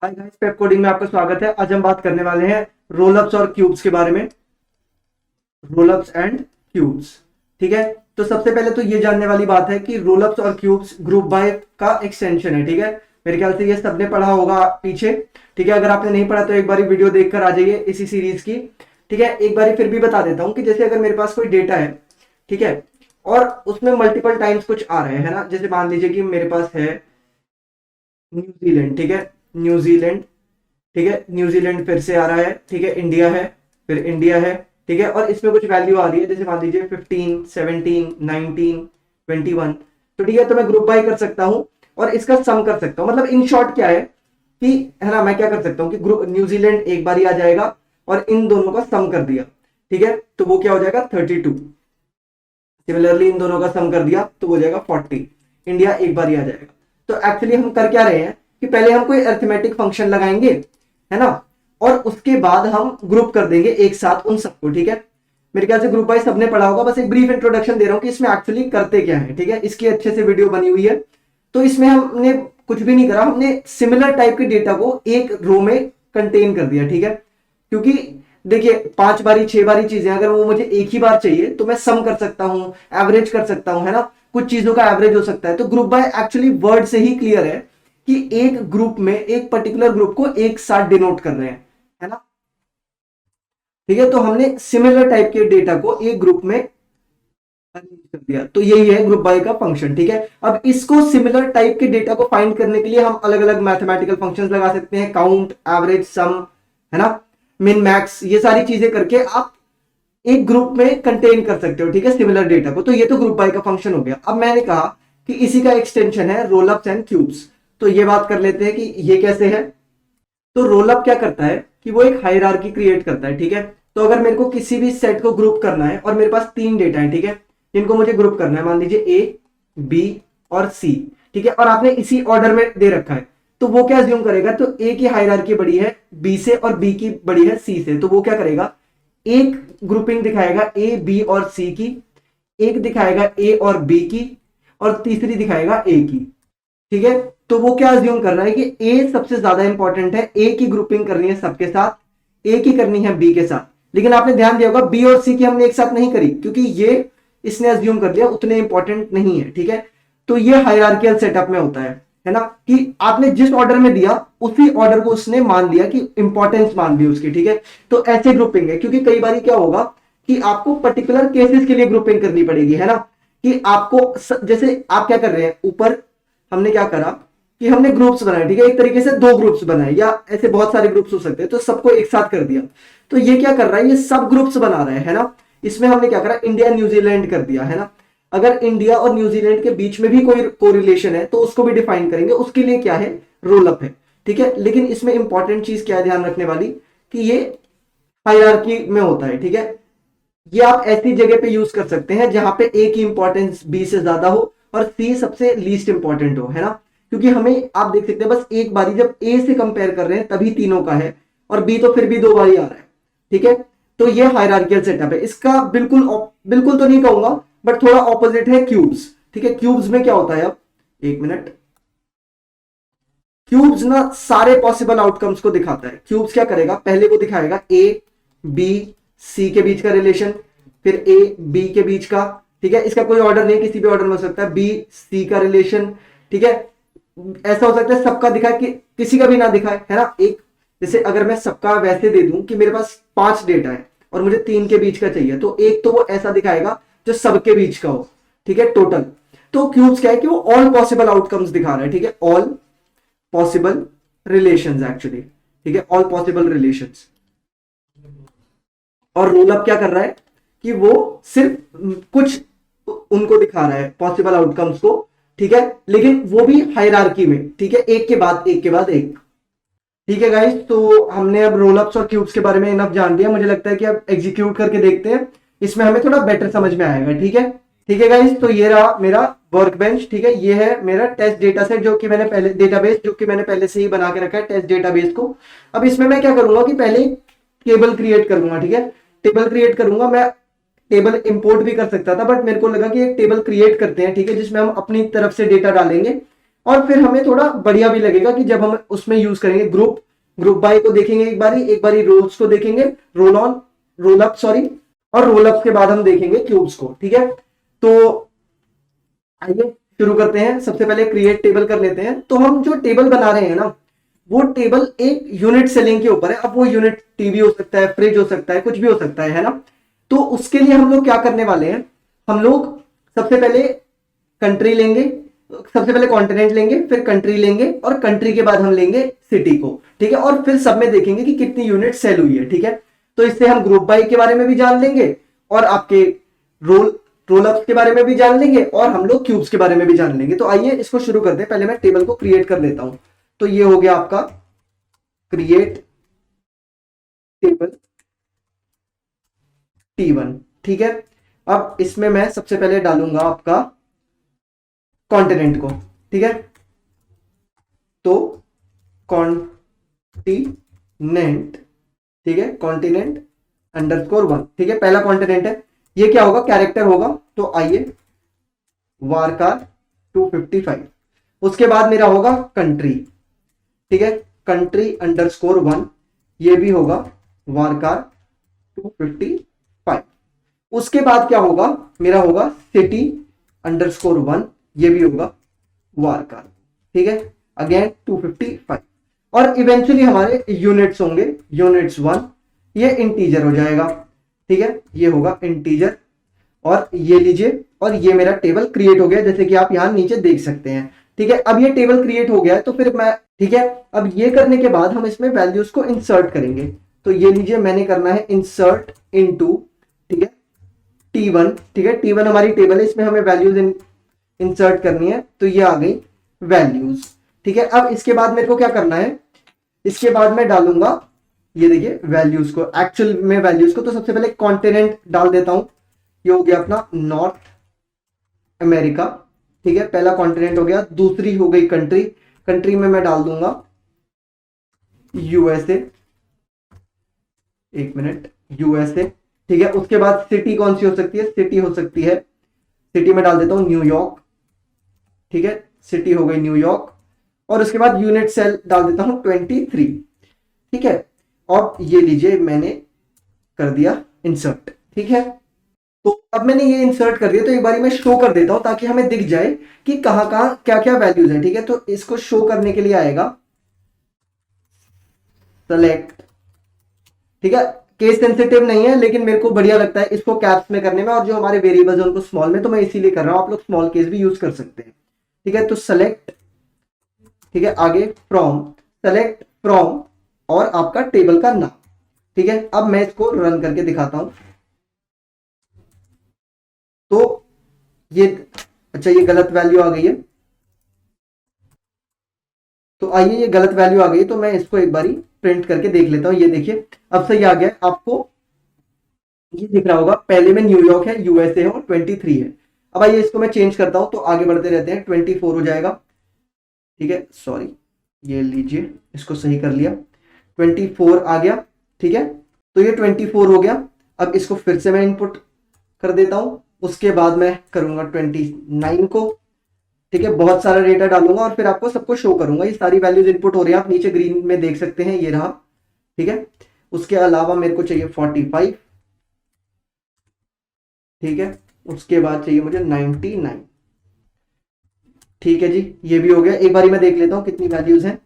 Hi guys, पेप coding में आपका स्वागत है। आज हम बात करने वाले हैं रोलअप्स और क्यूब्स के बारे में। रोलअप्स एंड क्यूब्स, ठीक है। तो सबसे पहले तो ये जानने वाली बात है कि रोलअप्स और क्यूब्स ग्रुप बाय का एक्सटेंशन है, ठीक है। मेरे ख्याल से ये सबने पढ़ा होगा पीछे, ठीक है। अगर आपने नहीं पढ़ा तो एक बार वीडियो देखकर आ जाइए इसी सीरीज की, ठीक है। एक बार फिर भी बता देता हूं कि जैसे अगर मेरे पास कोई डेटा है, ठीक है, और उसमें मल्टीपल टाइम्स कुछ आ रहे हैं, है ना। जैसे मान लीजिए कि मेरे पास है न्यूजीलैंड, ठीक है, न्यूजीलैंड, ठीक है, न्यूजीलैंड फिर से आ रहा है, ठीक है, इंडिया है, फिर इंडिया है, ठीक है, और इसमें कुछ वैल्यू आ रही है, जैसे मान लीजिए 15, 17, 19, 21। तो ठीक है, तो मैं ग्रुप बाय कर सकता हूं और इसका सम कर सकता हूं। मतलब इन शॉर्ट क्या है कि, है ना, मैं क्या कर सकता हूं कि ग्रुप न्यूजीलैंड एक बार ही आ जाएगा और इन दोनों का सम कर दिया, ठीक है, तो वो क्या हो जाएगा 32। सिमिलरली इन दोनों का सम कर दिया तो हो जाएगा 40। इंडिया एक बार ही आ जाएगा। तो एक्चुअली हम कर क्या रहे हैं कि पहले हम कोई अरिथमेटिक फंक्शन लगाएंगे, है ना, और उसके बाद हम ग्रुप कर देंगे एक साथ उन सबको, ठीक है। मेरे ख्याल से ग्रुप वाइज सबने पढ़ा होगा, बस एक ब्रीफ इंट्रोडक्शन दे रहा हूं कि इसमें एक्चुअली करते क्या है, ठीक है। इसकी अच्छे से वीडियो बनी हुई है। तो इसमें हमने कुछ भी नहीं करा, हमने सिमिलर टाइप के डेटा को एक रो में कंटेन कर दिया, ठीक है। क्योंकि देखिए 5 बारी 6 बारी चीजें अगर वो मुझे एक ही बार चाहिए तो मैं सम कर सकता हूं, एवरेज कर सकता हूं, है ना। कुछ चीजों का एवरेज हो सकता है। तो ग्रुप बाय एक्चुअली वर्ड से ही क्लियर है कि एक ग्रुप में एक पर्टिकुलर ग्रुप को एक साथ डिनोट कर रहे हैं, है ना। ठीक है, तो हमने सिमिलर टाइप के डेटा को एक ग्रुप में कर दिया, तो यही है ग्रुप बाय का फंक्शन, ठीक है। अब इसको सिमिलर टाइप के डेटा को फाइंड करने के लिए हम अलग अलग मैथमेटिकल फंक्शंस लगा सकते हैं, काउंट, एवरेज, सम, है ना, मिन, मैक्स, ये सारी चीजें करके आप एक ग्रुप में कंटेन कर सकते हो, ठीक है, सिमिलर डेटा को। तो ये तो ग्रुप बाय का फंक्शन हो गया। अब मैंने कहा कि इसी का एक्सटेंशन है रोलअप्स एंड क्यूब्स। तो ये बात कर लेते हैं कि ये कैसे है। तो रोलअप क्या करता है कि वो एक हायरार्की क्रिएट करता है, ठीक है। तो अगर मेरे को किसी भी सेट को ग्रुप करना है और मेरे पास 3 डेटा है, ठीक है, जिनको मुझे ग्रुप करना है, मान लीजिए ए, बी और सी, ठीक है, और आपने इसी ऑर्डर में दे रखा है, तो वो क्या अज्यूम करेगा, तो ए की हायरार्की बड़ी है बी से और बी की बड़ी है सी से, तो वो क्या करेगा, एक ग्रुपिंग दिखाएगा ए, बी और सी की, एक दिखाएगा ए और बी की, और तीसरी दिखाएगा ए की, ठीक है। तो वो क्या अज्यूम कर रहा है कि ए सबसे ज्यादा इंपॉर्टेंट है, ए की ग्रुपिंग करनी है सबके साथ, ए की करनी है बी के साथ। लेकिन आपने ध्यान दिया होगा बी और सी की हमने एक साथ नहीं करी, क्योंकि ये इसने अज्यूम कर लिया उतने इंपॉर्टेंट नहीं है, ठीक है। तो ये हायरार्कियल सेटअप में होता है ना, कि आपने जिस ऑर्डर में दिया उसी ऑर्डर को उसने मान लिया, कि इंपॉर्टेंस मान ली उसकी, ठीक है। तो ऐसे ग्रुपिंग है, क्योंकि कई बार क्या होगा कि आपको पर्टिकुलर केसेस के लिए ग्रुपिंग करनी पड़ेगी, है ना, कि आपको जैसे आप क्या कर रहे हैं, ऊपर हमने क्या करा कि हमने ग्रुप्स बनाए, ठीक है, एक तरीके से 2 ग्रुप्स बनाए, या ऐसे बहुत सारे ग्रुप्स हो सकते हैं, तो सबको एक साथ कर दिया। तो ये क्या कर रहा है, ये सब ग्रुप्स बना रहा है ना। इसमें हमने क्या करा, इंडिया न्यूजीलैंड कर दिया, है ना। अगर इंडिया और न्यूजीलैंड के बीच में भी कोई कोरिलेशन है तो उसको भी डिफाइन करेंगे, उसके लिए क्या है, रोल अप है, ठीक है। लेकिन इसमें इंपॉर्टेंट चीज क्या है ध्यान रखने वाली, कि ये हायरार्की में होता है, ठीक है। ये आप ऐसी जगह पे यूज कर सकते हैं जहां पे ए की इंपॉर्टेंस बी से ज्यादा हो और सी सबसे लीस्ट इंपॉर्टेंट हो, है ना। क्योंकि हमें आप देख सकते हैं बस एक बारी जब ए से कंपेयर कर रहे हैं तभी तीनों का है, और बी तो फिर भी 2 बारी आ रहा है, ठीक है। तो ये हायरार्कियल सेटअप है। इसका बिल्कुल बिल्कुल तो नहीं कहूंगा, बट थोड़ा ऑपोजिट है क्यूब्स, ठीक है। क्यूब्स में क्या होता है, अब एक मिनट, क्यूब्स ना सारे पॉसिबल आउटकम्स को दिखाता है। क्यूब्स क्या करेगा, पहले वो दिखाएगा ए, बी, सी के बीच का रिलेशन, फिर ए, बी के बीच का, ठीक है, इसका कोई ऑर्डर नहीं, किसी भी ऑर्डर में हो सकता है, बी, सी का रिलेशन, ठीक है। ऐसा हो सकता है सबका दिखाए कि किसी का भी ना दिखाए, है ना। एक जैसे अगर मैं सबका वैसे दे दूं कि मेरे पास 5 डेटा है और मुझे 3 के बीच का चाहिए, तो एक तो वो ऐसा दिखाएगा जो सबके बीच का हो, ठीक है, टोटल। तो क्यूब्स क्या है कि वो ऑल पॉसिबल आउटकम्स दिखा रहा है, ठीक है, ऑल पॉसिबल रिलेशंस एक्चुअली, ठीक है, ऑल पॉसिबल रिलेशंस। और रोल अप क्या कर रहा है कि वो सिर्फ कुछ उनको दिखा रहा है पॉसिबल आउटकम्स को, ठीक है, लेकिन वो भी हायरार्की में, ठीक है, एक के बाद एक के बाद एक। ठीक है गाइस, तो हमने अब रोल अप्स और क्यूब्स के बारे में इनफ जान लिया। मुझे लगता है कि अब एग्जीक्यूट करके देखते हैं, इसमें हमें थोड़ा बेटर समझ में आएगा, ठीक है। ठीक है गाइस, तो ये रहा मेरा वर्क बेंच, ठीक है, ये है मेरा टेस्ट डेटा सेट जो कि मैंने पहले डेटाबेस जो कि मैंने पहले से ही बना के रखा है टेस्ट डेटाबेस को। अब इसमें मैं क्या करूंगा कि पहले टेबल क्रिएट करूंगा, ठीक है, टेबल क्रिएट करूंगा। मैं टेबल इंपोर्ट भी कर सकता था, बट मेरे को लगा कि एक टेबल क्रिएट करते हैं, ठीक है, जिसमें हम अपनी तरफ से डेटा डालेंगे और फिर हमें थोड़ा बढ़िया भी लगेगा कि जब हम उसमें यूज करेंगे ग्रुप बाय को देखेंगे, एक बारी रोल्स को देखेंगे, रोल अप सॉरी, और रोल अप के बाद हम देखेंगे क्यूब्स को। ठीक है, तो आइए शुरू करते हैं। सबसे पहले क्रिएट टेबल कर लेते हैं। तो हम जो टेबल बना रहे हैं ना, वो टेबल एक यूनिट सेलिंग के ऊपर है। अब वो यूनिट टीवी हो सकता है, फ्रिज हो सकता है, कुछ भी हो सकता है ना। तो उसके लिए हम लोग क्या करने वाले हैं, हम लोग सबसे पहले कंट्री लेंगे, सबसे पहले कॉन्टिनेंट लेंगे, फिर कंट्री लेंगे, और कंट्री के बाद हम लेंगे सिटी को। ठीक है, और फिर सब में देखेंगे कि कितनी यूनिट सेल हुई है। ठीक है, तो इससे हम ग्रुप बाय के बारे में भी जान लेंगे, और आपके रोल अप के बारे में भी जान लेंगे, और हम लोग क्यूब्स के बारे में भी जान लेंगे। तो आइए इसको शुरू करते हैं। पहले मैं टेबल को क्रिएट कर लेता हूं। तो ये हो गया आपका क्रिएट टेबल T1। ठीक है, अब इसमें मैं सबसे पहले डालूंगा आपका कॉन्टिनेंट को। ठीक है, तो कॉन्टिनेंट, ठीक है, कॉन्टिनेंट अंडरस्कोर 1। ठीक है, पहला कॉन्टिनेंट है। ये क्या होगा, कैरेक्टर होगा। तो आइए वारकार 255। उसके बाद मेरा होगा कंट्री। ठीक है, कंट्री अंडरस्कोर 1, ये भी होगा वारकार 255। उसके बाद क्या होगा, मेरा होगा सिटी अंडरस्कोर 1, ये भी होगा वारकार। ठीक है, अगेन 255। और इवेंचुअली हमारे यूनिट्स होंगे, यूनिट्स 1, ये इंटीजर हो जाएगा। ठीक है, ये होगा इंटीजर। और ये लीजिए, और ये मेरा टेबल क्रिएट हो गया, जैसे कि आप यहां नीचे देख सकते हैं। ठीक है, अब ये टेबल क्रिएट हो गया है। तो फिर मैं, ठीक है, अब ये करने के बाद हम इसमें वैल्यूज को इंसर्ट करेंगे। तो ये लीजिए, मैंने करना है इंसर्ट इनटू, ठीक है, T1। ठीक है, T1 हमारी टेबल है, इसमें हमें वैल्यूज इंसर्ट करनी है। तो ये आ गई वैल्यूज। ठीक है, अब इसके बाद मेरे को क्या करना है, इसके बाद मैं डालूंगा, ये देखिए वैल्यूज को, एक्चुअल में वैल्यूज को। तो सबसे पहले कॉन्टिनेंट डाल देता हूं। ये हो गया अपना नॉर्थ अमेरिका। ठीक है, पहला कॉन्टिनेंट हो गया। दूसरी हो गई कंट्री, कंट्री में मैं डाल दूंगा यूएसए। एक मिनट, यूएसए। ठीक है, उसके बाद सिटी कौन सी हो सकती है, सिटी हो सकती है, सिटी में डाल देता हूं न्यूयॉर्क। ठीक है, सिटी हो गई न्यूयॉर्क। और उसके बाद यूनिट सेल डाल देता हूं 23। ठीक है, अब ये लीजिए मैंने कर दिया इंसर्ट। ठीक है, तो अब मैंने ये इंसर्ट कर दिया। तो एक बारी मैं शो कर देता हूं ताकि हमें दिख जाए कि कहां कहां क्या क्या वैल्यूज है। ठीक है, तो इसको शो करने के लिए आएगा सेलेक्ट। ठीक है, केस सेंसिटिव नहीं है, लेकिन मेरे को बढ़िया लगता है इसको कैप्स में करने में, और जो हमारे वेरिएबल्स है उनको स्मॉल में, तो मैं इसीलिए कर रहा हूं। आप लोग स्मॉल केस भी यूज कर सकते हैं। ठीक है, तो सेलेक्ट, ठीक है, आगे फ्रॉम, सेलेक्ट फ्रॉम, और आपका टेबल का नाम। ठीक है, अब मैं इसको रन करके दिखाता हूं। तो ये, अच्छा ये गलत वैल्यू आ गई है। तो आइए, ये गलत वैल्यू आ गई, तो मैं इसको एक बारी प्रिंट करके देख लेता हूं। ये देखिए, अब सही आ गया। आपको ये दिख रहा होगा, पहले में न्यूयॉर्क है, यूएसए है, और 23 है। अब आइए इसको मैं चेंज करता हूं, तो आगे बढ़ते रहते हैं। 24 हो जाएगा। ठीक है, सॉरी, ये लीजिए, इसको सही कर लिया, 24 आ गया। ठीक है, तो ये 24 हो गया। अब इसको फिर से मैं इनपुट कर देता हूं। उसके बाद मैं करूंगा 29 को। ठीक है, बहुत सारा डेटा डालूंगा और फिर आपको सबको शो करूंगा। ये सारी वैल्यूज इनपुट हो रही है, आप नीचे ग्रीन में देख सकते हैं, ये रहा। ठीक है, उसके अलावा मेरे को चाहिए 45। ठीक है, उसके बाद चाहिए मुझे 99। ठीक है जी, ये भी हो गया। एक बारी मैं देख लेता हूँ कितनी वैल्यूज हैं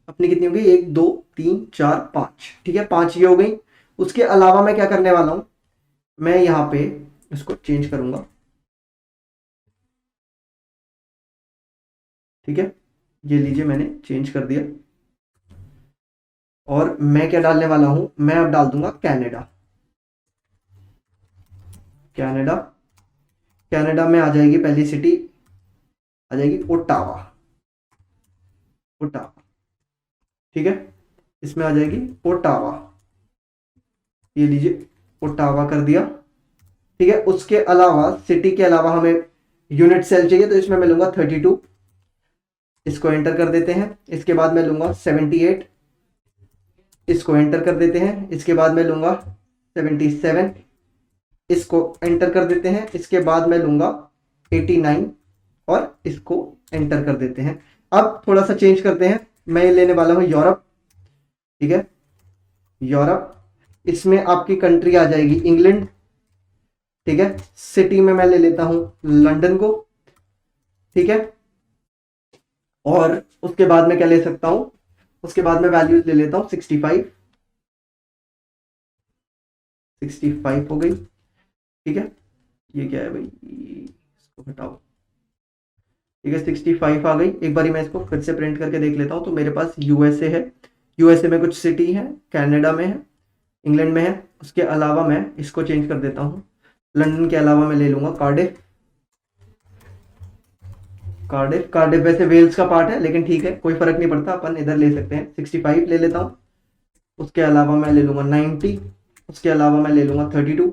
अपनी, कितनी हो गई, 1 2 3 4 5। ठीक है, 5 ये हो गई। उसके अलावा मैं क्या करने वाला हूं, मैं यहाँ पे इसको चेंज करूंगा। ठीक है, ये लीजिए मैंने चेंज कर दिया। और मैं क्या डालने वाला हूं, मैं अब डाल दूंगा कनाडा। कनाडा, कनाडा में आ जाएगी पहली सिटी, आ जाएगी ओटावा। ओटावा, ठीक है, इसमें आ जाएगी ओटावा। ये लीजिए, ओटावा कर दिया। ठीक है, उसके अलावा सिटी के अलावा हमें यूनिट सेल चाहिए, तो इसमें मैं लूंगा 32। इसको एंटर कर देते हैं। इसके बाद मैं लूंगा 78। इसको एंटर कर देते हैं। इसके बाद मैं लूंगा 77। इसको एंटर कर देते हैं। इसके बाद मैं लूंगा 89 और इसको एंटर कर देते हैं। अब थोड़ा सा चेंज करते हैं, मैं लेने वाला हूँ यूरोप, ठीक है, यूरोप। इसमें आपकी कंट्री आ जाएगी इंग्लैंड, ठीक है। सिटी में मैं ले लेता हूं लंदन को, ठीक है। और उसके बाद में क्या ले सकता हूं, उसके बाद में वैल्यूज ले लेता हूं 65, 65 हो गई, ठीक है। ये क्या है भाई, इसको हटाओ, ठीक है, 65 आ गई। एक बारी मैं इसको फिर से प्रिंट करके देख लेता हूं। तो मेरे पास यूएसए है, यूएसए में कुछ सिटी है, कनाडा में है, इंग्लैंड में है। उसके अलावा मैं इसको चेंज कर देता हूं, लंदन के अलावा मैं ले लूंगा कार्डिफ, कार्डिफ, कार्डिफ वैसे वेल्स का पार्ट है लेकिन ठीक है, कोई फर्क नहीं पड़ता, अपन इधर ले सकते हैं। 65 ले लेता हूँ। उसके अलावा मैं ले लूंगा 90, उसके अलावा मैं ले लूंगा 32,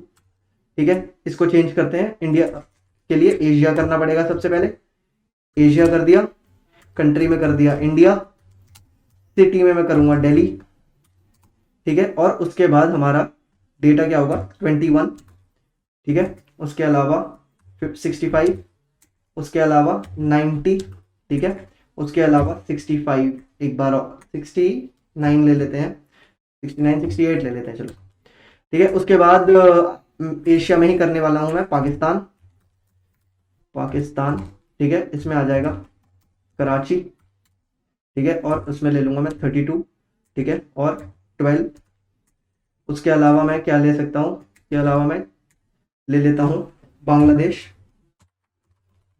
ठीक है। इसको चेंज करते हैं, इंडिया के लिए एशिया करना पड़ेगा सबसे पहले, एशिया कर दिया, कंट्री में कर दिया इंडिया, सिटी में मैं करूंगा दिल्ली, ठीक है। और उसके बाद हमारा डेटा क्या होगा 21, ठीक है। उसके अलावा 65, उसके अलावा 90, ठीक है। उसके अलावा 65, एक बार 69 ले लेते हैं, 69 68 ले लेते हैं, चलो, ठीक है। उसके बाद एशिया में ही करने वाला हूं मैं, पाकिस्तान, पाकिस्तान, ठीक है। इसमें आ जाएगा कराची, ठीक है। और उसमें ले लूंगा मैं 32, ठीक है, और 12। उसके अलावा मैं क्या ले सकता हूँ, इसके अलावा मैं ले लेता हूँ बांग्लादेश,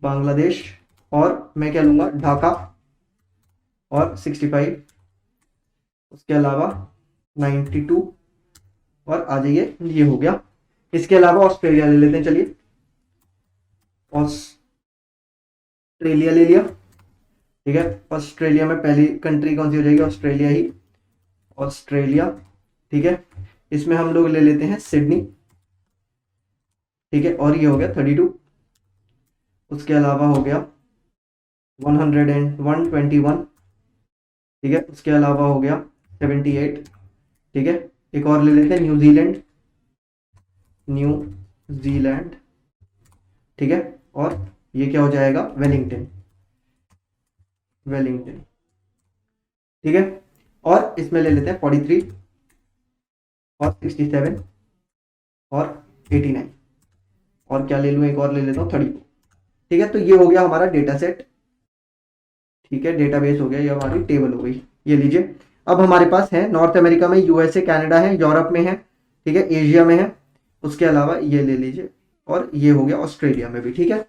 बांग्लादेश। और मैं क्या लूंगा ढाका और 65, उसके अलावा 92, और आ जाइए, ये हो गया। इसके अलावा ऑस्ट्रेलिया ले लेते हैं, चलिए, ऑस्ट्रेलिया ले लिया, ठीक है। ऑस्ट्रेलिया में पहली कंट्री कौन सी हो जाएगी, ऑस्ट्रेलिया ही, ऑस्ट्रेलिया, ठीक है। इसमें हम लोग ले लेते हैं सिडनी, ठीक है। और ये हो गया 32। उसके अलावा हो गया 121, ठीक है। उसके अलावा हो गया 78, ठीक है। एक और ले लेते हैं न्यूजीलैंड, न्यूजीलैंड, ठीक है। और ये क्या हो जाएगा वेलिंगटन, वेलिंगटन, ठीक है। और इसमें ले लेते हैं 43 और 67 और 89, और क्या ले लूँ, एक और ले लेता हूँ 34, ठीक है। तो ये हो गया हमारा डेटा सेट, ठीक है, डेटाबेस हो गया, ये हमारी टेबल हो गई, ये लीजिए। अब हमारे पास है नॉर्थ अमेरिका में यूएसए, कनाडा है, यूरोप में है, ठीक है, एशिया में है। उसके अलावा ये ले लीजिए, और ये हो गया ऑस्ट्रेलिया में भी, ठीक है।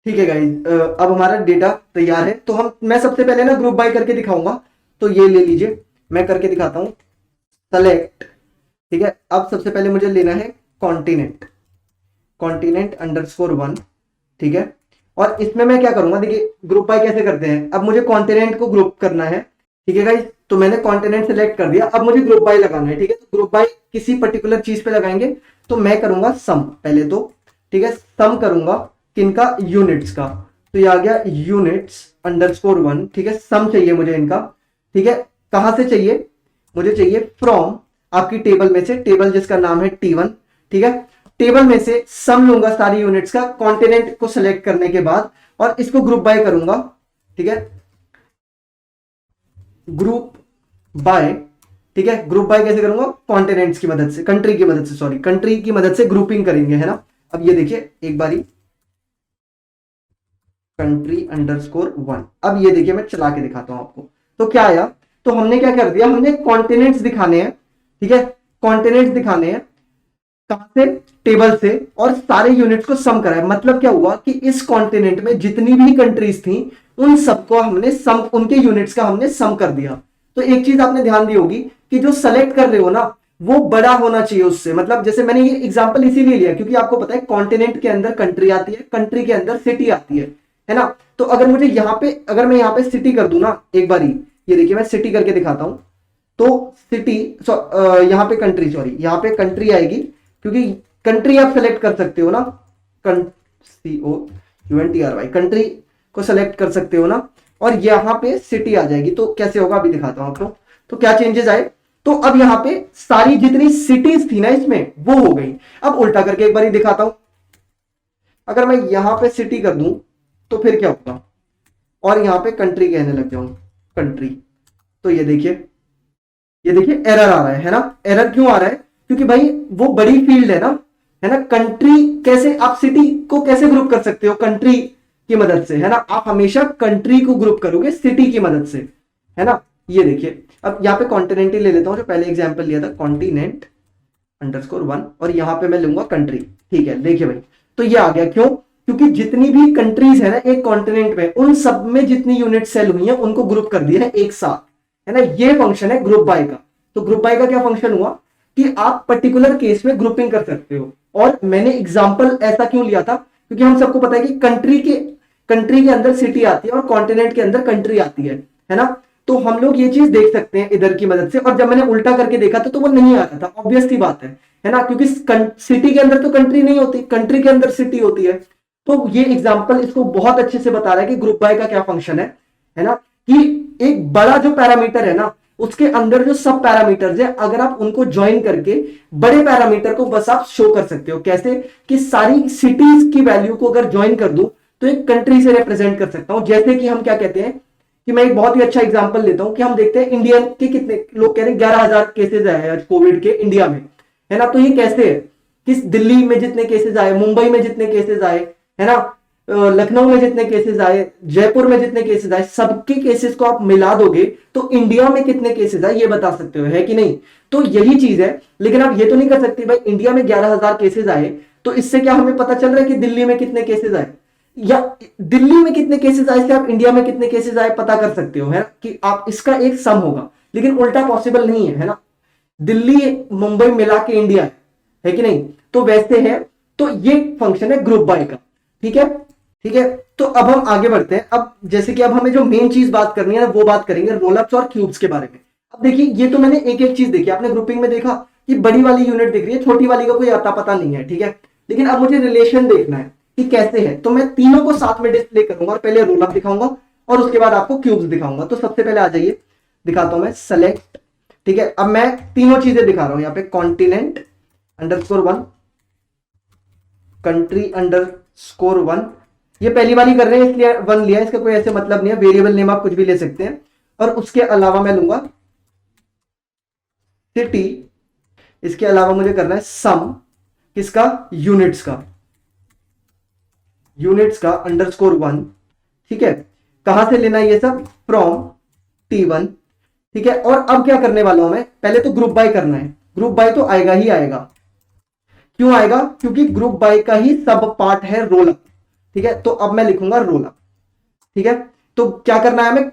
ठीक है गाइज, अब हमारा डेटा तैयार है। तो मैं सबसे पहले ना ग्रुप बाय करके दिखाऊंगा, तो ये ले लीजिए, मैं करके दिखाता हूँ, सेलेक्ट, ठीक है। अब सबसे पहले मुझे लेना है कॉन्टिनेंट, कॉन्टिनेंट अंडरस्कोर 1, ठीक है। और इसमें मैं क्या करूंगा, देखिए ग्रुप बाय कैसे करते हैं। अब मुझे कॉन्टिनेंट को ग्रुप करना है, ठीक है गाइज। तो मैंने कॉन्टिनेंट सेलेक्ट कर दिया, अब मुझे ग्रुप बाय लगाना है, ठीक है। तो ग्रुप बाय किसी पर्टिकुलर चीज पे लगाएंगे, तो मैं करूंगा सम पहले, तो ठीक है, सम करूंगा किनका, यूनिट्स का। तो ये आ गया यूनिट्स अंडरस्कोर 1, ठीक है। सम चाहिए मुझे इनका, ठीक है। कहां से चाहिए, मुझे चाहिए फ्रॉम आपकी टेबल में से, टेबल जिसका नाम है T1, ठीक है। टेबल में से सम लूंगा सारी यूनिट्स का कॉन्टिनेंट को सिलेक्ट करने के बाद, और इसको ग्रुप बाय करूंगा, ठीक है, ग्रुप बाय, ठीक है। ग्रुप बाय कैसे करूंगा, कॉन्टिनेंट्स की मदद से, कंट्री की मदद से, सॉरी, कंट्री की मदद से ग्रुपिंग करेंगे, है ना। अब ये देखिए एक बारी, कंट्री अंडरस्कोर 1, अब ये देखिए मैं चला के दिखाता हूं आपको। तो क्या आया, तो हमने क्या कर दिया, हमने कॉन्टिनेंट्स दिखाने हैं, ठीक है, कॉन्टिनेंट्स दिखाने हैं, कहां से, टेबल से, और सारे यूनिट्स को सम कराया। मतलब क्या हुआ कि इस कॉन्टिनेंट में जितनी भी कंट्रीज थी उन सबको हमने सम, उनके यूनिट्स का हमने सम कर दिया। तो एक चीज आपने ध्यान दी होगी कि जो सेलेक्ट कर रहे हो ना वो बड़ा होना चाहिए उससे। मतलब जैसे मैंने ये एग्जांपल इसीलिए लिया क्योंकि आपको पता है कॉन्टिनेंट के अंदर कंट्री आती है, कंट्री के अंदर सिटी आती है ना। तो अगर मुझे यहाँ पे, अगर मैं यहाँ पे सिटी कर दूं ना, एक बारी ये देखिए मैं सिटी करके दिखाता हूं, तो सिटी, यहाँ पे कंट्री, सॉरी, यहाँ पे कंट्री आएगी, क्योंकि कंट्री आप सेलेक्ट कर सकते हो ना, COUNTRY, कंट्री को सेलेक्ट कर सकते हो ना, और यहाँ पे सिटी आ जाएगी। तो कैसे होगा अभी दिखाता हूं आपको। तो क्या चेंजेस आए, तो अब यहाँ पे सारी जितनी सिटीज थी ना इसमें वो हो गई। अब उल्टा करके एक बार दिखाता हूं, अगर मैं यहाँ पे सिटी कर दूं तो फिर क्या होगा, और यहाँ पे कंट्री कहने लग जाऊं, कंट्री, तो ये देखिए एरर आ रहा है ना। एरर क्यों आ रहा है? क्योंकि भाई वो बड़ी फील्ड है ना। कंट्री कैसे, आप सिटी को कैसे ग्रुप कर सकते हो? कंट्री की मदद से, है ना। आप हमेशा कंट्री को ग्रुप करोगे सिटी की मदद से, है ना। ये देखिए, अब यहाँ पे कॉन्टिनेंट ही ले लेता हूं, जो पहले एग्जाम्पल लिया था, कॉन्टिनेंट _1, और यहां पे मैं लूंगा कंट्री। ठीक है, देखिए भाई, तो ये आ गया। क्यों? क्योंकि जितनी भी कंट्रीज है ना एक कॉन्टिनेंट में, उन सब में जितनी यूनिट सेल हुई है उनको ग्रुप कर दिया है एक साथ, है ना। ये फंक्शन है ग्रुप बाय का। तो ग्रुप बाय का क्या फंक्शन हुआ कि आप पर्टिकुलर केस में ग्रुपिंग कर सकते हो। और मैंने एग्जांपल ऐसा क्यों लिया था? क्योंकि हम सबको पता है कि कंट्री के अंदर सिटी आती है और कॉन्टिनेंट के अंदर कंट्री आती है ना। तो हम लोग ये चीज देख सकते हैं इधर की मदद से। और जब मैंने उल्टा करके देखा था तो वो नहीं आ रहा था, ऑब्वियस सी बात है ना। क्योंकि सिटी के अंदर तो कंट्री नहीं होती, कंट्री के अंदर सिटी होती है। तो ये एग्जांपल इसको बहुत अच्छे से बता रहा है कि ग्रुप बाय का क्या फंक्शन है ना। कि एक बड़ा जो पैरामीटर है ना, उसके अंदर जो सब पैरामीटर्स है, अगर आप उनको ज्वाइन करके बड़े पैरामीटर को बस आप शो कर सकते हो। कैसे? कि सारी सिटीज की वैल्यू को अगर ज्वाइन कर दूं तो एक कंट्री से रिप्रेजेंट कर सकता हूं। जैसे कि हम क्या कहते हैं कि मैं एक बहुत ही अच्छा एग्जांपल लेता हूं कि हम देखते हैं इंडियन के कितने लोग कह रहे हैं 11,000 केसेस आए आज कोविड के इंडिया में, है ना। तो ये कैसे है? कि दिल्ली में जितने केसेस आए, मुंबई में जितने केसेस आए, है ना, लखनऊ में जितने केसेस आए, जयपुर में जितने केसेस आए, सबके केसेस को आप मिला दोगे तो इंडिया में कितने केसेस आए ये बता सकते हो, है कि नहीं। तो यही चीज है। लेकिन आप ये तो नहीं कर सकते भाई इंडिया में 11,000 केसेस आए तो इससे क्या हमें पता चल रहा है कि दिल्ली में कितने केसेस आए, या दिल्ली में कितने केसेस आए से आप इंडिया में कितने केसेस आए पता कर सकते हो, है कि आप इसका एक सम होगा। लेकिन उल्टा पॉसिबल नहीं है ना। दिल्ली मुंबई मिला के इंडिया है कि नहीं। तो वैसे है। तो ये फंक्शन है ग्रुप बाय का। ठीक है, ठीक है। तो अब हम आगे बढ़ते हैं। अब जैसे कि अब हमें जो मेन चीज बात करनी है ना, वो बात करेंगे रोलअप्स और क्यूब्स के बारे में। अब देखिए, ये तो मैंने एक एक चीज देखी। आपने ग्रुपिंग में देखा कि बड़ी वाली यूनिट दिख रही है, छोटी वाली का कोई अता पता नहीं है, ठीक है। लेकिन अब मुझे रिलेशन देखना है कि कैसे है। तो मैं तीनों को साथ में डिस्प्ले करूंगा और पहले रोलअप दिखाऊंगा और उसके बाद आपको क्यूब्स दिखाऊंगा। तो सबसे पहले आ जाइए, दिखाता हूं मैं सेलेक्ट। ठीक है, अब मैं तीनों चीजें दिखा रहा हूं यहाँ पे, कॉन्टिनेंट _1, कंट्री _1। ये पहली बार ही कर रहे हैं इसलिए 1 लिया, इसका कोई ऐसे मतलब नहीं है। वेरिएबल नेम आप कुछ भी ले सकते हैं। और उसके अलावा मैं लूंगा सिटी। इसके अलावा मुझे करना है सम किसका? यूनिट्स का, _1। ठीक है, कहां से लेना है ये सब? From T1। ठीक है, और अब क्या करने वाला हूं मैं? पहले तो ग्रुप बाय करना है। ग्रुप बाय तो आएगा ही आएगा। क्यों आएगा? क्योंकि ग्रुप बाय का ही सब पार्ट है रोलअप। ठीक है, तो अब मैं लिखूंगा रोलअप। ठीक है, तो क्या करना है हमें?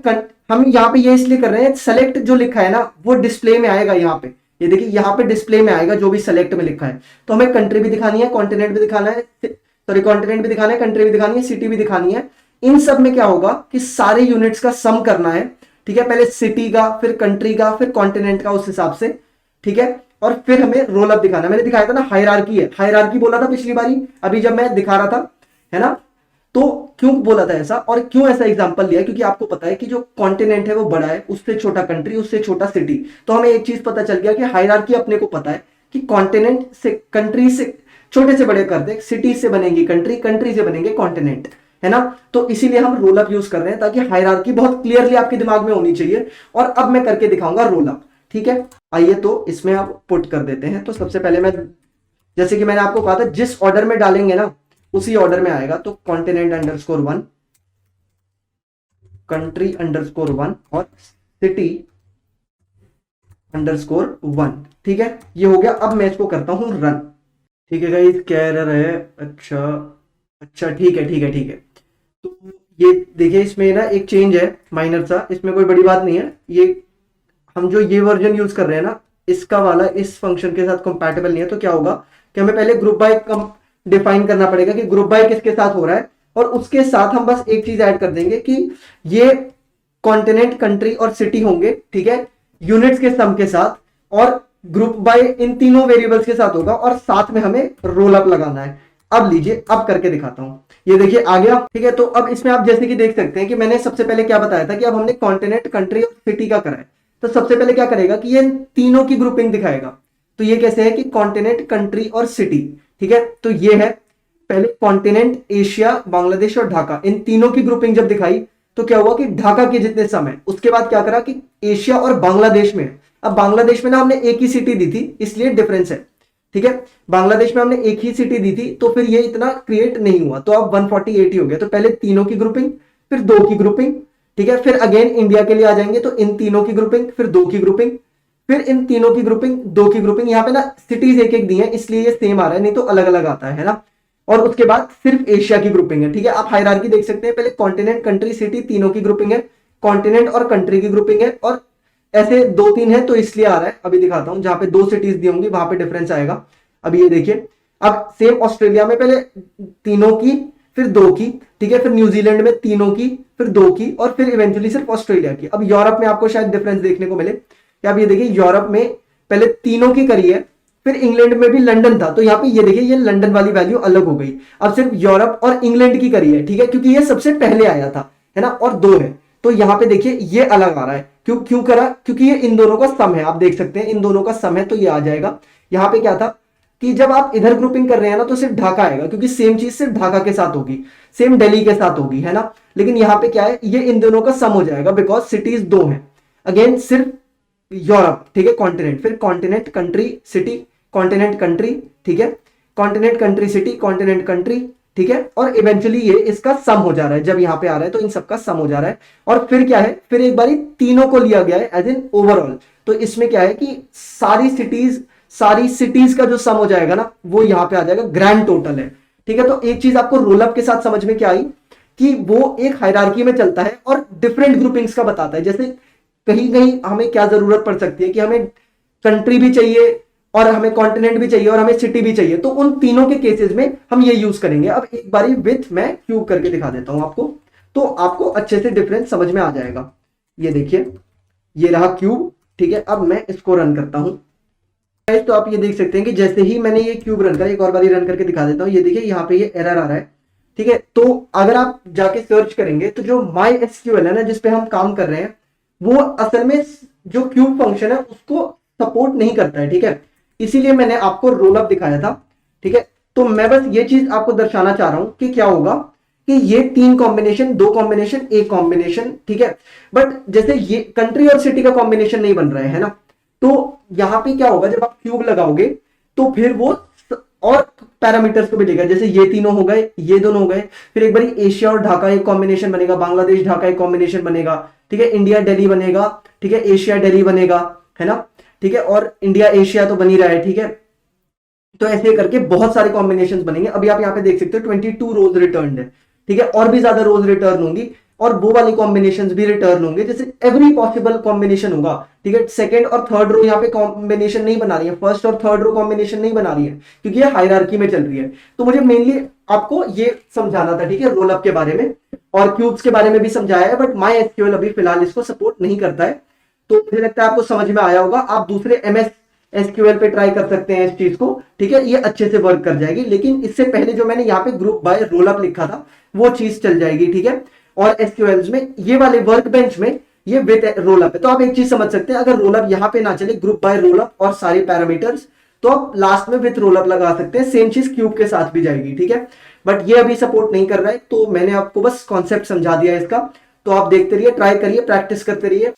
हम यहाँ पे ये इसलिए कर रहे हैं, सेलेक्ट जो लिखा है ना वो डिस्प्ले में आएगा यहाँ पे। ये देखिए यहाँ पे डिस्प्ले में आएगा जो भी सेलेक्ट में लिखा है। तो हमें कंट्री भी दिखानी है, कॉन्टिनेंट भी दिखाना है, सॉरी कॉन्टिनेंट भी दिखाना है, कंट्री भी दिखानी है, सिटी भी दिखानी है। इन सब में क्या होगा कि सारे यूनिट्स का सम करना है। ठीक है, पहले सिटी का, फिर कंट्री का, फिर कॉन्टिनेंट का, उस हिसाब से। ठीक है, और फिर हमें रोल अप दिखाना है। मैंने दिखाया था ना हायरार्की है, हायरार्की बोला था पिछली बारी, अभी जब मैं दिखा रहा था, है ना। तो क्यों बोला था ऐसा और क्यों ऐसा एग्जांपल लिया? क्योंकि आपको पता है कि जो कॉन्टिनेंट है वो बड़ा है, उससे छोटा कंट्री, उससे छोटा सिटी। तो हमें एक चीज पता चल गया कि हायरार्की अपने को पता है कि कॉन्टिनेंट से, कंट्री से, छोटे से बड़े कर दे, सिटी से बनेगी कंट्री, कंट्री से बनेंगे कॉन्टिनेंट, है ना। तो इसीलिए हम रोल अप यूज कर रहे हैं ताकि हायरार्की बहुत क्लियरली आपके दिमाग में होनी चाहिए। और अब मैं करके दिखाऊंगा रोल अप। ठीक है, आइए तो इसमें आप पुट कर देते हैं। तो सबसे पहले मैं, जैसे कि मैंने आपको कहा था, जिस ऑर्डर में डालेंगे ना उसी ऑर्डर में आएगा। तो कॉन्टिनेंट _1, कंट्री _1 और सिटी _1। ठीक है, ये हो गया। अब मैं इसको करता हूं रन। ठीक है गाइस, क्या एरर है? अच्छा ठीक है, ठीक है, ठीक है। तो ये देखिए, इसमें ना एक चेंज है माइनर सा, इसमें कोई बड़ी बात नहीं है। ये हम जो ये वर्जन यूज कर रहे हैं ना, इसका वाला इस फंक्शन के साथ कंपैटिबल नहीं है। तो क्या होगा कि हमें पहले ग्रुप बाय डिफाइन करना पड़ेगा कि ग्रुप बाय किसके साथ हो रहा है, और उसके साथ हम बस एक चीज ऐड कर देंगे कि ये कॉन्टिनेंट, कंट्री और सिटी होंगे। ठीक है, यूनिट्स के सम के साथ, और ग्रुप बाय इन तीनों वेरिएबल्स के साथ होगा, और साथ में हमें रोल अप लगाना है। अब लीजिए, अब करके दिखाता हूं। ये देखिए आ गया। ठीक है, तो अब इसमें आप जैसे कि देख सकते हैं कि मैंने सबसे पहले क्या बताया था कि अब हमने कॉन्टिनेंट, कंट्री और सिटी का करा है। तो सबसे पहले क्या करेगा कि ये तीनों की ग्रुपिंग दिखाएगा। तो ये कैसे है कि कॉन्टिनेंट, कंट्री और सिटी। ठीक है, तो ये है पहले कॉन्टिनेंट, एशिया, बांग्लादेश और ढाका, इन तीनों की ग्रुपिंग जब दिखाई तो क्या हुआ कि ढाका के जितने सम है, उसके बाद क्या करा कि एशिया और बांग्लादेश में, अब बांग्लादेश में ना हमने एक ही सिटी दी थी इसलिए डिफरेंस है, ठीक है, बांग्लादेश में हमने एक ही सिटी दी थी तो फिर ये इतना क्रिएट नहीं हुआ, तो अब 148 ही हो गया। तो पहले तीनों की ग्रुपिंग, फिर दो की ग्रुपिंग, ठीक है, फिर अगेन इंडिया के लिए आ जाएंगे तो इन तीनों की ग्रुपिंग, फिर दो की ग्रुपिंग, फिर इन तीनों की ग्रुपिंग, दो की ग्रुपिंग। यहाँ पे ना सिटीज एक एक दी है इसलिए ये सेम आ रहा है, नहीं तो अलग अलग आता है ना। और उसके बाद सिर्फ एशिया की ग्रुपिंग है, ठीक है। आप हायरार्की देख सकते हैं, पहले कॉन्टिनेंट, कंट्री, सिटी तीनों की ग्रुपिंग है, कॉन्टिनेंट और कंट्री की ग्रुपिंग है, और ऐसे दो तीन है तो इसलिए आ रहा है। अभी दिखाता हूं, जहां पे दो सिटीज दी होंगी वहां पे डिफरेंस आएगा। अभी ये देखिए, अब सेम ऑस्ट्रेलिया में पहले तीनों की, फिर दो की, ठीक है, फिर न्यूजीलैंड में तीनों की, फिर दो की, और फिर इवेंचुअली सिर्फ ऑस्ट्रेलिया की। अब यूरोप में आपको शायद डिफरेंस देखने को मिले, कि आप ये देखिए यूरोप में पहले तीनों की करी है, फिर इंग्लैंड में भी लंदन था, तो यहाँ पे ये देखिए ये लंदन वाली वैल्यू अलग हो गई। अब सिर्फ यूरोप और इंग्लैंड की करी है, ठीक है, क्योंकि ये सबसे पहले आया था, है ना, और दो है, तो यहाँ पे देखिए ये अलग आ रहा है। क्यों क्यों करा? क्योंकि ये इन दोनों का सम है, आप देख सकते हैं इन दोनों का सम है, तो ये आ जाएगा। यहाँ पे क्या था कि जब आप इधर ग्रुपिंग कर रहे हैं ना तो सिर्फ ढाका आएगा, क्योंकि सेम चीज सिर्फ ढाका के साथ होगी, सेम दिल्ली के साथ होगी, है ना। लेकिन यहाँ पे क्या है, ये इन दोनों का सम हो जाएगा, बिकॉज सिटीज दो हैं। अगेन सिर्फ यूरोप, ठीक है, कॉन्टिनेंट, फिर continent, country, city, continent, country, ठीक है, continent, country, city, continent, country, ठीक है, और इवेंचुअली ये इसका सम हो जा रहा है। जब यहाँ पे आ रहा है तो इन सबका सम हो जा रहा है। और फिर क्या है, फिर एक बारी तीनों को लिया गया है एज इन ओवरऑल, तो इसमें क्या है कि सारी सिटीज का जो सम हो जाएगा ना वो यहाँ पे आ जाएगा, ग्रैंड टोटल है, ठीक है। तो एक चीज आपको रोलअप के साथ समझ में क्या आई कि वो एक हायरार्की में चलता है और डिफरेंट ग्रुपिंग्स का बताता है। जैसे कहीं कहीं हमें क्या जरूरत पड़ सकती है कि हमें कंट्री भी चाहिए और हमें कॉन्टिनेंट भी चाहिए और हमें सिटी भी चाहिए, तो उन तीनों के केसेस में हम ये यूज करेंगे। अब एक बारी विथ मैं क्यूब करके दिखा देता हूं आपको, तो आपको अच्छे से डिफरेंस समझ में आ जाएगा। ये देखिए, ये रहा क्यूब, ठीक है। अब मैं इसको रन करता हूं, तो आप ये देख सकते हैं कि जैसे ही मैंने ये क्यूब रन करा, एक और बारी रन करके दिखा देता हूं, ये देखिए यहाँ पे ये एरर आ रहा है, ठीक है। तो अगर आप जाके सर्च करेंगे तो जो माई एसक्यूएल है ना, जिसपे हम काम कर रहे हैं, वो असल में जो क्यूब फंक्शन है उसको सपोर्ट नहीं करता है, ठीक है। इसीलिए मैंने आपको रोलअप दिखाया था, ठीक है। तो मैं बस ये चीज आपको दर्शाना चाह रहा हूं कि क्या होगा कि ये तीन कॉम्बिनेशन, दो कॉम्बिनेशन, एक कॉम्बिनेशन, ठीक है। बट जैसे ये कंट्री और सिटी का कॉम्बिनेशन नहीं बन रहा है ना, तो यहां पे क्या होगा, जब आप क्यूब लगाओगे तो फिर वो और पैरामीटर्स को भी लेगा। जैसे ये तीनों हो गए, ये दोनों हो गए, फिर एक बार एशिया और ढाका एक कॉम्बिनेशन बनेगा, बांग्लादेश ढाका एक कॉम्बिनेशन बनेगा, ठीक है, इंडिया दिल्ली बनेगा, ठीक है, एशिया दिल्ली बनेगा, है ना, ठीक है, और इंडिया एशिया तो बन ही रहा है, ठीक है। तो ऐसे करके बहुत सारे कॉम्बिनेशन बनेंगे। अभी आप यहाँ पे देख सकते हो 22 रोज रिटर्न है, ठीक है, और भी ज्यादा रोज रिटर्न होंगी और वो वाली कॉम्बिनेशन भी रिटर्न होंगे, जैसे एवरी पॉसिबल कॉम्बिनेशन होगा, ठीक है। सेकंड और थर्ड रो यहाँ पे कॉम्बिनेशन नहीं बना रही है, फर्स्ट और थर्ड रो कॉम्बिनेशन नहीं बना रही है, क्योंकि ये हायरार्की में चल रही है। तो मुझे मेनली आपको ये समझाना था, ठीक है, रोलअप के बारे में और क्यूब्स के बारे में भी समझाया है, बट माई एसक्यूएल अभी फिलहाल इसको सपोर्ट नहीं करता है। तो मुझे लगता है आपको समझ में आया होगा। आप दूसरे एमएस एसक्यूएल पे ट्राई कर सकते हैं इस चीज को, ठीक है, ये अच्छे से वर्क कर जाएगी। लेकिन इससे पहले जो मैंने यहाँ पे ग्रुप बाय रोलअप लिखा था वो चीज चल जाएगी, ठीक है। और एसक्यूएल में ये वाले वर्क बेंच में ये विद रोलअप है। तो आप एक चीज समझ सकते हैं, अगर रोलअप यहाँ पे ना चले, ग्रुप बाय रोलअप और सारे पैरामीटर्स, तो आप लास्ट में विद रोलअप लगा सकते हैं। सेम चीज क्यूब के साथ भी जाएगी, ठीक है। बट ये अभी सपोर्ट नहीं कर रहा है, तो मैंने आपको बस कॉन्सेप्ट समझा दिया इसका। तो आप देखते रहिए, ट्राई करिए, प्रैक्टिस करते रहिए।